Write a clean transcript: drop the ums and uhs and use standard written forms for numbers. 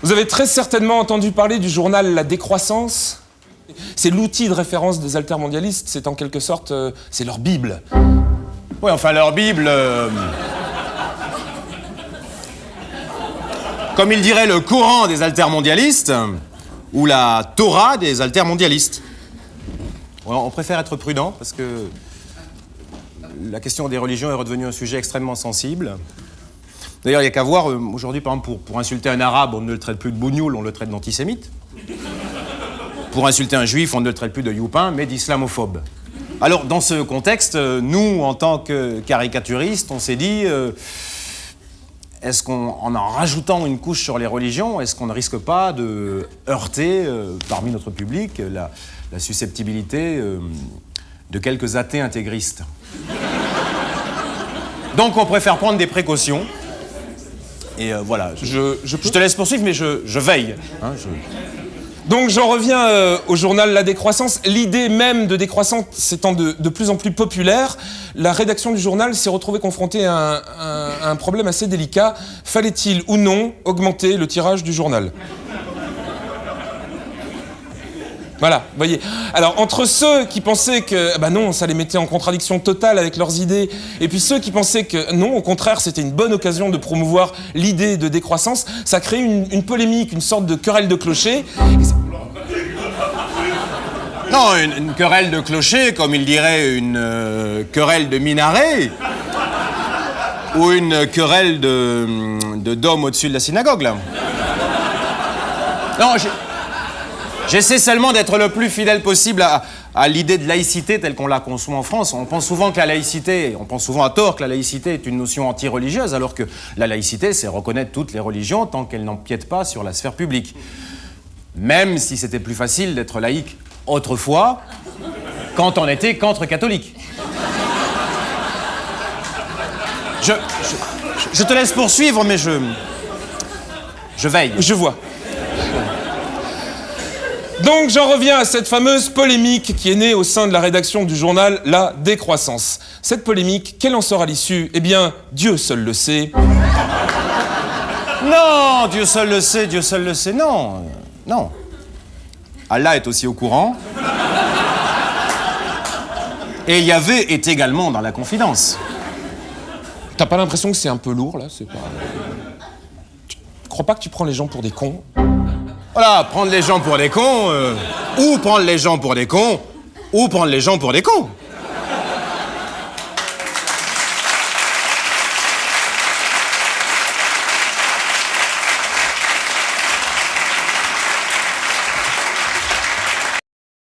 Vous avez très certainement entendu parler du journal La Décroissance. C'est l'outil de référence des altermondialistes, c'est en quelque sorte, c'est leur Bible. Oui, enfin, leur Bible... Comme il dirait le Coran des altermondialistes, ou la Torah des altermondialistes. On préfère être prudent, parce que la question des religions est redevenue un sujet extrêmement sensible. D'ailleurs, il n'y a qu'à voir, aujourd'hui, par exemple, pour insulter un arabe, on ne le traite plus de bougnoul, on le traite d'antisémite. Pour insulter un juif, on ne le traite plus de youpin, mais d'islamophobe. Alors, dans ce contexte, nous, en tant que caricaturistes, on s'est dit, est-ce qu'en rajoutant une couche sur les religions, est-ce qu'on ne risque pas de heurter, parmi notre public, la susceptibilité de quelques athées intégristes? Donc, on préfère prendre des précautions. Et voilà, je te laisse poursuivre, mais je veille. Hein, Donc j'en reviens au journal La Décroissance. L'idée même de décroissance s'étant de plus en plus populaire, la rédaction du journal s'est retrouvée confrontée à un problème assez délicat. Fallait-il ou non augmenter le tirage du journal ? Voilà, vous voyez. Alors, entre ceux qui pensaient que, bah non, ça les mettait en contradiction totale avec leurs idées, et puis ceux qui pensaient que non, au contraire, c'était une bonne occasion de promouvoir l'idée de décroissance, ça crée une polémique, une sorte de querelle de clocher. Non, une querelle de clocher, comme il dirait une querelle de minaret, ou une querelle de dôme au-dessus de la synagogue, là. Non, j'essaie seulement d'être le plus fidèle possible à l'idée de laïcité telle qu'on la conçoit en France. On pense souvent que la laïcité, on pense souvent à tort que la laïcité est une notion anti-religieuse, alors que la laïcité, c'est reconnaître toutes les religions tant qu'elles n'empiètent pas sur la sphère publique. Même si c'était plus facile d'être laïque autrefois, quand on était contre-catholique. Je te laisse poursuivre, mais je veille. Je vois. Donc j'en reviens à cette fameuse polémique qui est née au sein de la rédaction du journal La Décroissance. Cette polémique, quelle en sera l'issue ? Eh bien, Dieu seul le sait. Non, Dieu seul le sait, non. Non. Allah est aussi au courant. Et Yahvé est également dans la confidence. T'as pas l'impression que c'est un peu lourd, là ? C'est pas... Tu crois pas que tu prends les gens pour des cons ? Voilà, prendre les gens pour des cons, ou prendre les gens pour des cons, ou prendre les gens pour des cons.